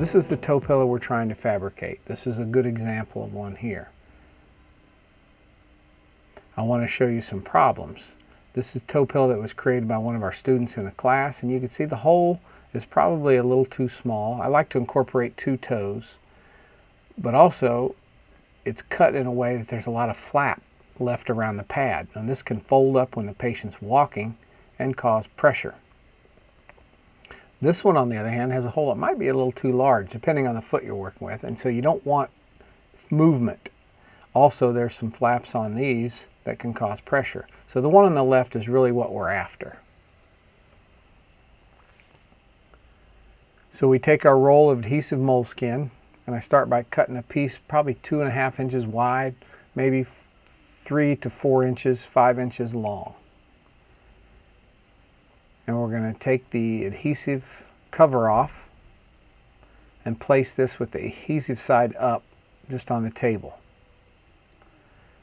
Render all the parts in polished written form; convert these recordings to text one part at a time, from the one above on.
this is the toe pillow we're trying to fabricate. This is a good example of one here. I want to show you some problems. This is a toe pillow that was created by one of our students in a class, and you can see the hole is probably a little too small. I like to incorporate 2 toes, but also it's cut in a way that there's a lot of flap left around the pad, and this can fold up when the patient's walking and cause pressure. This one, on the other hand, has a hole that might be a little too large depending on the foot you're working with, and so you don't want movement. Also, there's some flaps on these that can cause pressure. So the one on the left is really what we're after. So we take our roll of adhesive moleskin, and I start by cutting a piece probably 2.5 inches wide, maybe 3 to 4 inches, 5 inches long. And we're going to take the adhesive cover off and place this with the adhesive side up just on the table.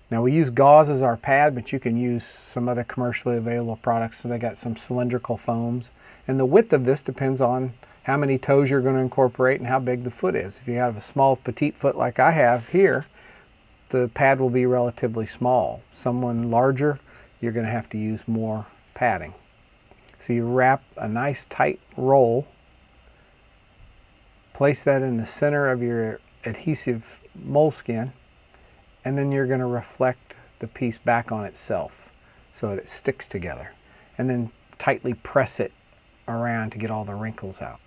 Now we use gauze as our pad, but you can use some other commercially available products. So they got some cylindrical foams. And the width of this depends on how many toes you're going to incorporate and how big the foot is. If you have a small petite foot like I have here, the pad will be relatively small. Someone larger, you're going to have to use more padding. So you wrap a nice tight roll, place that in the center of your adhesive moleskin, and then you're going to reflect the piece back on itself so that it sticks together. And then tightly press it around to get all the wrinkles out.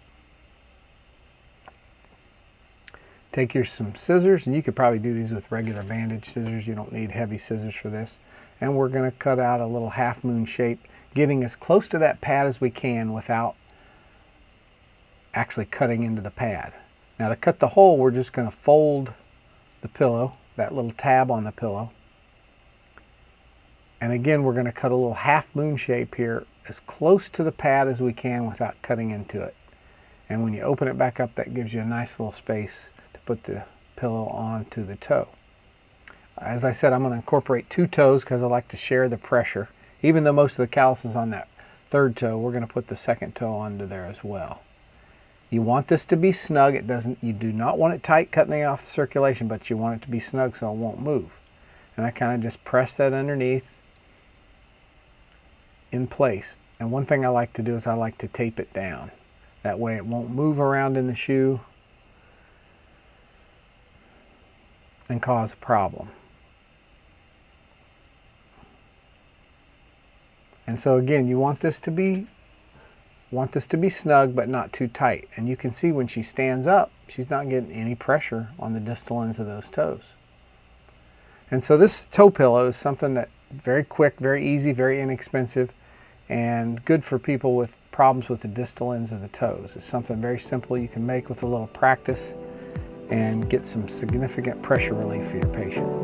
Take some scissors, and you could probably do these with regular bandage scissors. You don't need heavy scissors for this. And we're going to cut out a little half moon shape, getting as close to that pad as we can without actually cutting into the pad. Now to cut the hole, we're just going to fold the pillow, that little tab on the pillow. And again, we're going to cut a little half moon shape here as close to the pad as we can without cutting into it. And when you open it back up, that gives you a nice little space to put the pillow onto the toe. As I said, I'm going to incorporate 2 toes because I like to share the pressure. Even though most of the callus is on that 3rd toe, we're going to put the 2nd toe onto there as well. You want this to be snug. You do not want it tight, cutting off the circulation, but you want it to be snug so it won't move. And I kind of just press that underneath in place. And one thing I like to do is I like to tape it down. That way it won't move around in the shoe and cause a problem. And so again, you want this to be snug but not too tight. And you can see when she stands up, she's not getting any pressure on the distal ends of those toes. And so this toe pillow is something that very quick, very easy, very inexpensive, and good for people with problems with the distal ends of the toes. It's something very simple you can make with a little practice and get some significant pressure relief for your patient.